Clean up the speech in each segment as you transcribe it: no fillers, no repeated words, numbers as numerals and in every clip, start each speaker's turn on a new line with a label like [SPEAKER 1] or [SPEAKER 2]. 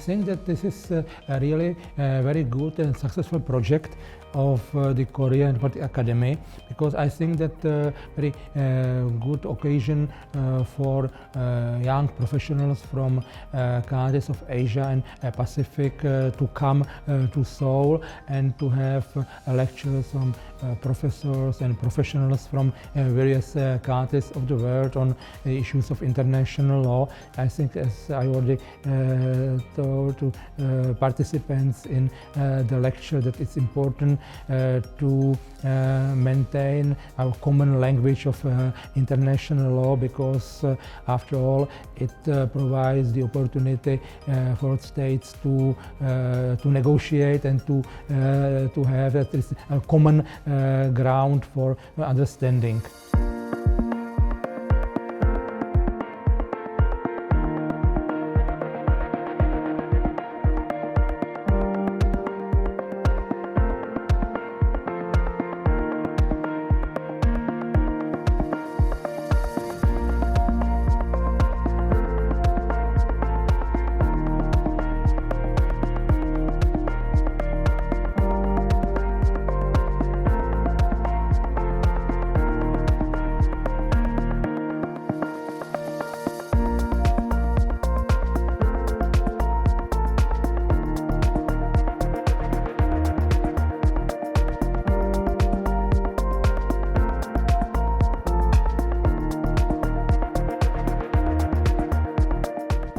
[SPEAKER 1] think that this is a really very good and successful project of the Korean Academy, because I think that very good occasion for young professionals from countries of Asia and Pacific to come to Seoul and to have lectures from professors and professionals from various countries of the world on issues of international law. I think, as I already told to participants in the lecture, that it's important to maintain our common language of international law, because after all it provides the opportunity for states to negotiate and to have at least a common ground for understanding.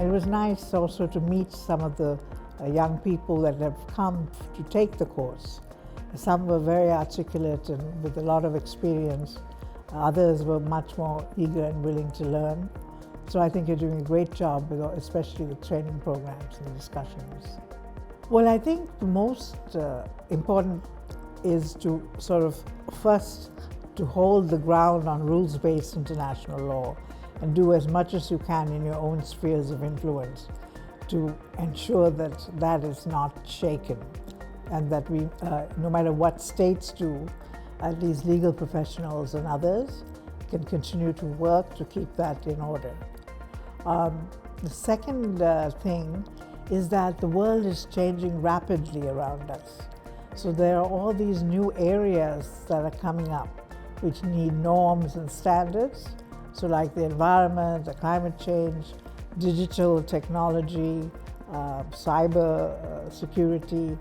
[SPEAKER 2] It was nice also to meet some of the young people that have come to take the course. Some were very articulate and with a lot of experience. Others were much more eager and willing to learn. So I think you're doing a great job, especially with training programs and discussions. Well, I think the most important is to sort of first to hold the ground on rules-based international law and do as much as you can in your own spheres of influence to ensure that that is not shaken, and that we, no matter what states do, at least legal professionals and others can continue to work to keep that in order. The second thing is that the world is changing rapidly around us. So there are all these new areas that are coming up which need norms and standards. So like the environment, the climate change, digital technology, cyber security.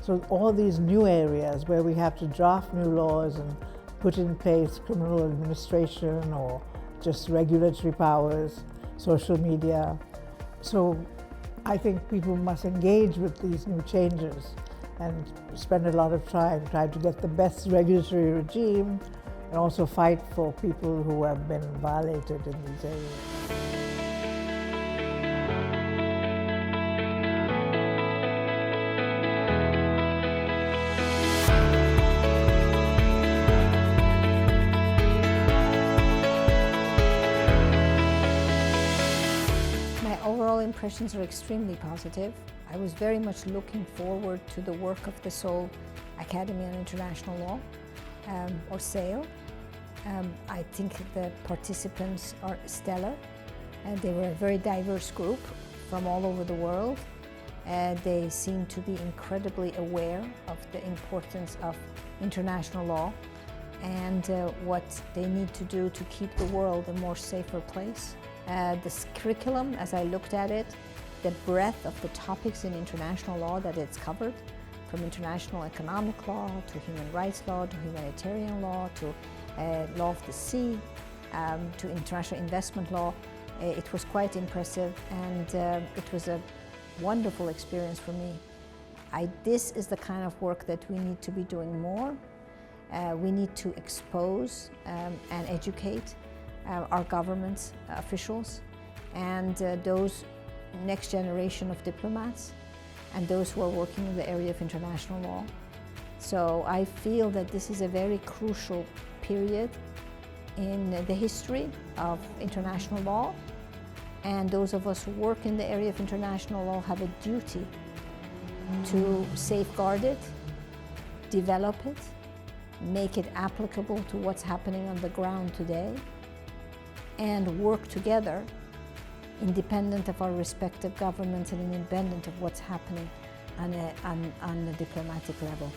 [SPEAKER 2] So all these new areas where we have to draft new laws and put in place criminal administration or just regulatory powers, social media. So I think people must engage with these new changes and spend a lot of time trying to get the best regulatory regime and also fight for people who have been violated in these areas.
[SPEAKER 3] My overall impressions are extremely positive. I was very much looking forward to the work of the Seoul Academy on International Law, or SAIL. I think the participants are stellar, and they were a very diverse group from all over the world. They seem to be incredibly aware of the importance of international law and what they need to do to keep the world a more safer place. This curriculum, as I looked at it, the breadth of the topics in international law that it's covered, from international economic law to human rights law to humanitarian law to law of the sea to international investment law. It was quite impressive, and it was a wonderful experience for me. This is the kind of work that we need to be doing more. We need to expose and educate our government officials and those next generation of diplomats and those who are working in the area of international law. So I feel that this is a very crucial period in the history of international law, and those of us who work in the area of international law have a duty to safeguard it, develop it, make it applicable to what's happening on the ground today, and work together independent of our respective governments and independent of what's happening on a diplomatic level,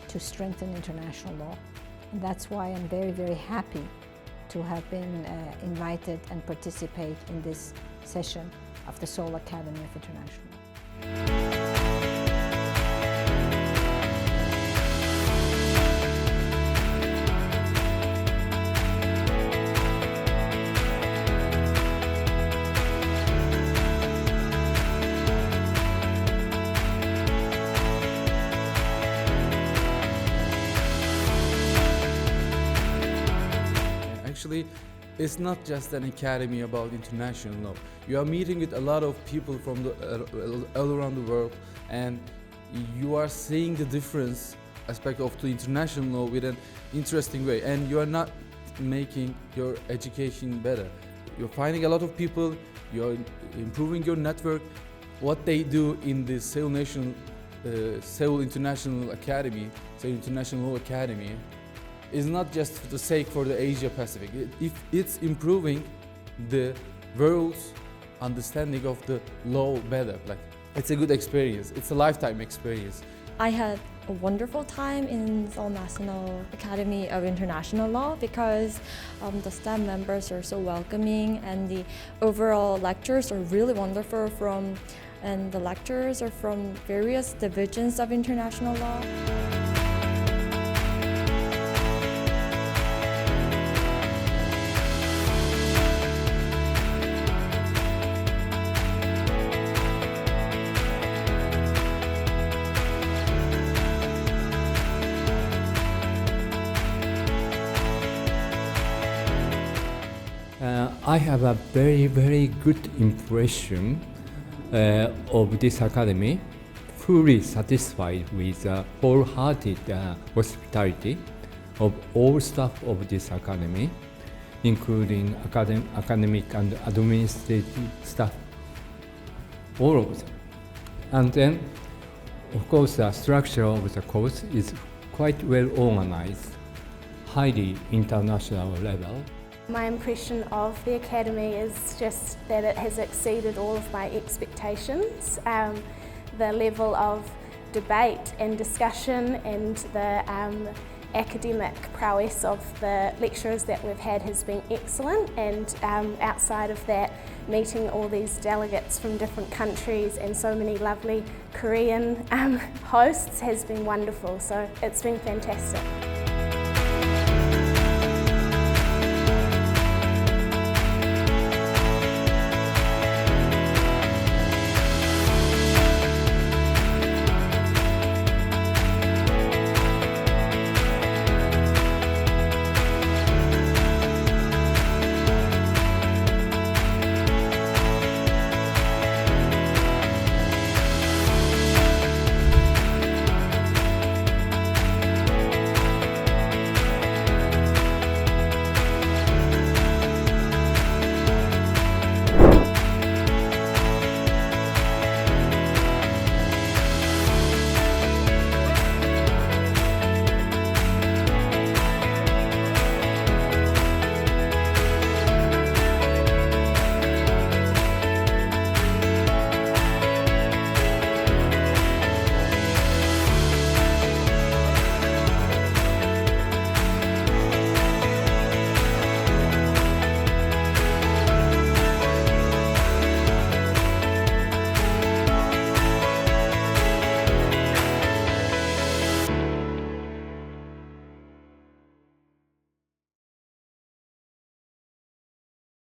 [SPEAKER 3] to strengthen international law. And that's why I'm very, very happy to have been invited and participate in this session of the Seoul Academy of International Law.
[SPEAKER 4] Actually, it's not just an academy about international law. You are meeting with a lot of people from all around the world, and you are seeing the difference aspect of the international law with an interesting way, and you are not making your education better. You're finding a lot of people, you're improving your network. What they do in the Seoul International Academy, Seoul International Law Academy, is not just for the sake for the Asia Pacific. It's improving the world's understanding of the law better. Like, it's a good experience. It's a lifetime experience.
[SPEAKER 5] I had a wonderful time in Seoul National Academy of International Law because the staff members are so welcoming, and the overall lectures are really wonderful and the lecturers are from various divisions of international law.
[SPEAKER 6] I have a very, very good impression of this academy, fully satisfied with the wholehearted hospitality of all staff of this academy, including academic and administrative staff, all of them. And then, of course, the structure of the course is quite well organized, highly international level.
[SPEAKER 7] My impression of the Academy is just that it has exceeded all of my expectations. The level of debate and discussion and the academic prowess of the lecturers that we've had has been excellent, and outside of that, meeting all these delegates from different countries and so many lovely Korean hosts has been wonderful, so it's been fantastic.